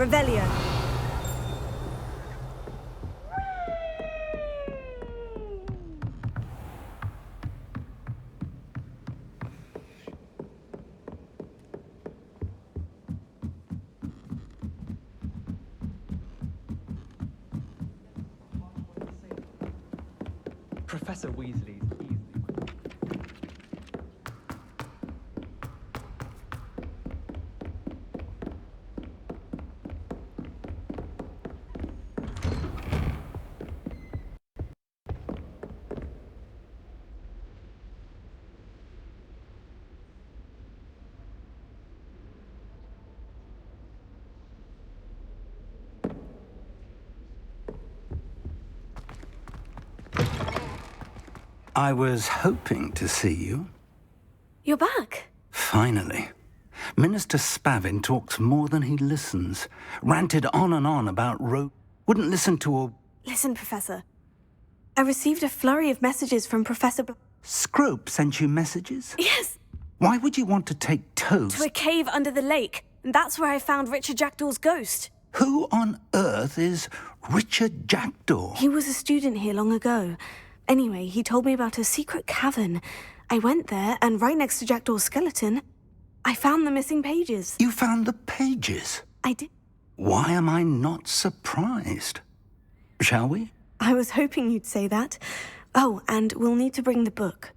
Revelio. Professor Weasley's easily. I was hoping to see you. You're back. Finally. Minister Spavin talks more than he listens. Ranted on and on about wouldn't listen to a... Listen, Professor. I received a flurry of messages from Professor Scrope sent you messages? Yes. Why would you want to take Toast To a cave under the lake. And that's where I found Richard Jackdaw's ghost. Who on earth is Richard Jackdaw? He was a student here long ago. Anyway, he told me about a secret cavern. I went there, and right next to Jackdaw's skeleton, I found the missing pages. You found the pages? I did. Why am I not surprised? Shall we? I was hoping you'd say that. Oh, and we'll need to bring the book.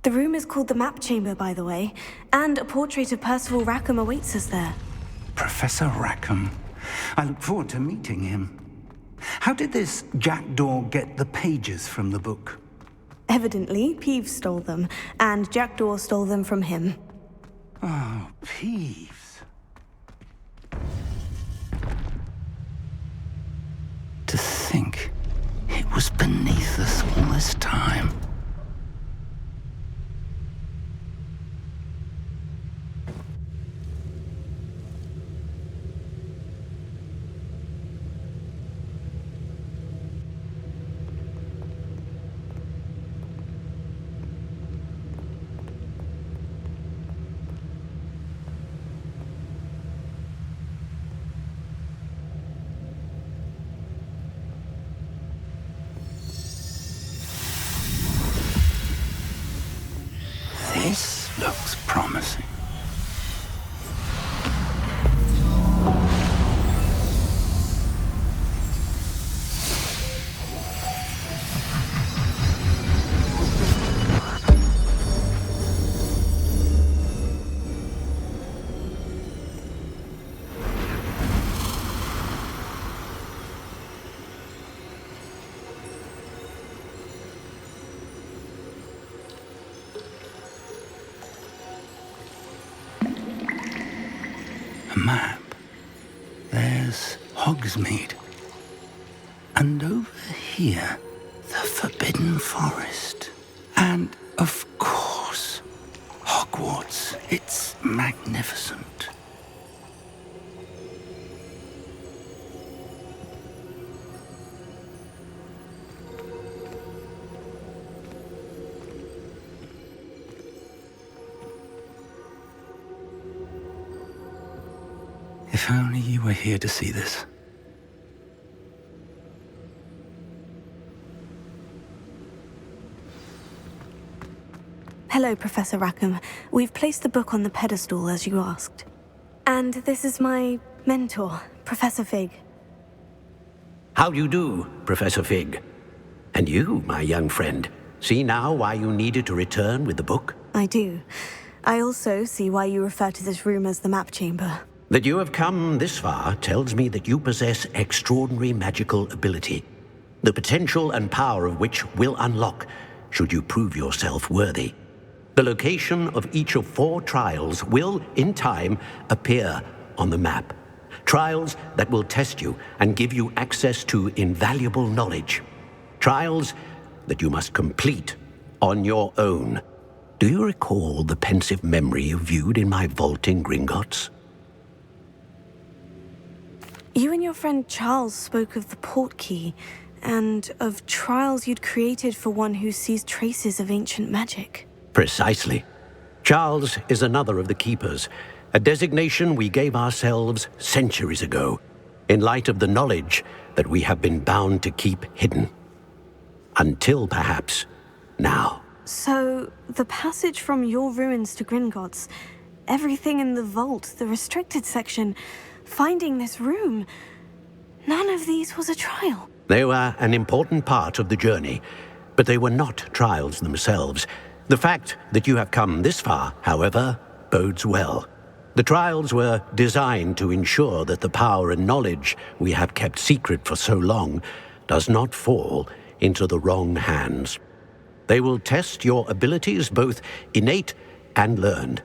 The room is called the Map Chamber, by the way, and a portrait of Percival Rackham awaits us there. Professor Rackham. I look forward to meeting him. How did this Jackdaw get the pages from the book? Evidently, Peeves stole them, and Jackdaw stole them from him. Oh, Peeves. To think it was beneath us all this time. This looks promising. A map. There's Hogsmeade. And over here, the Forbidden Forest. And, of course, Hogwarts. It's magnificent. If only you were here to see this. Hello, Professor Rackham. We've placed the book on the pedestal, as you asked. And this is my mentor, Professor Fig. How do you do, Professor Fig? And you, my young friend, see now why you needed to return with the book? I do. I also see why you refer to this room as the Map Chamber. That you have come this far tells me that you possess extraordinary magical ability, the potential and power of which will unlock should you prove yourself worthy. The location of each of 4 trials will, in time, appear on the map. Trials that will test you and give you access to invaluable knowledge. Trials that you must complete on your own. Do you recall the pensive memory you viewed in my vault in Gringotts? You and your friend Charles spoke of the portkey, and of trials you'd created for one who sees traces of ancient magic. Precisely. Charles is another of the keepers, a designation we gave ourselves centuries ago, in light of the knowledge that we have been bound to keep hidden. Until perhaps now. So, the passage from your ruins to Gringotts, everything in the vault, the restricted section, finding this room, none of these was a trial. They were an important part of the journey, but they were not trials themselves. The fact that you have come this far, however, bodes well. The trials were designed to ensure that the power and knowledge we have kept secret for so long does not fall into the wrong hands. They will test your abilities, both innate and learned.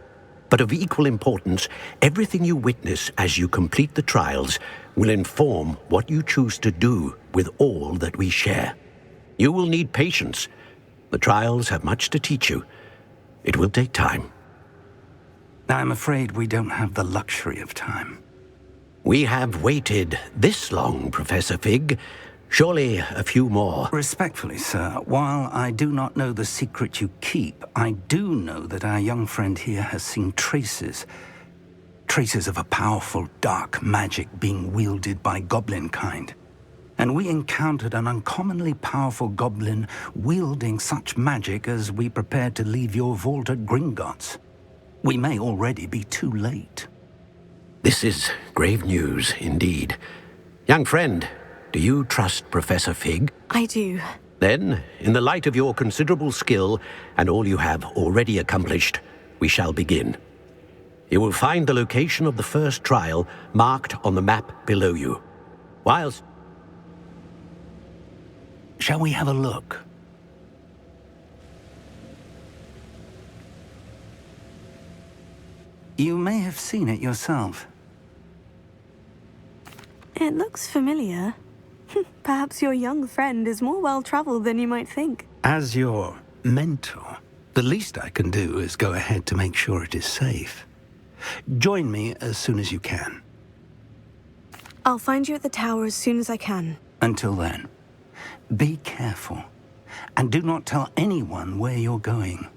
But of equal importance, everything you witness as you complete the trials will inform what you choose to do with all that we share. You will need patience. The trials have much to teach you. It will take time. I'm afraid we don't have the luxury of time. We have waited this long, Professor Fig. Surely a few more. Respectfully, sir, while I do not know the secret you keep, I do know that our young friend here has seen traces of a powerful dark magic being wielded by goblin kind. And we encountered an uncommonly powerful goblin wielding such magic as we prepared to leave your vault at Gringotts. We may already be too late. This is grave news indeed. Young friend, do you trust Professor Fig? I do. Then, in the light of your considerable skill and all you have already accomplished, we shall begin. You will find the location of the first trial marked on the map below you. Whilst... Shall we have a look? You may have seen it yourself. It looks familiar. Perhaps your young friend is more well-traveled than you might think. As your mentor, the least I can do is go ahead to make sure it is safe. Join me as soon as you can. I'll find you at the tower as soon as I can. Until then, be careful, and do not tell anyone where you're going.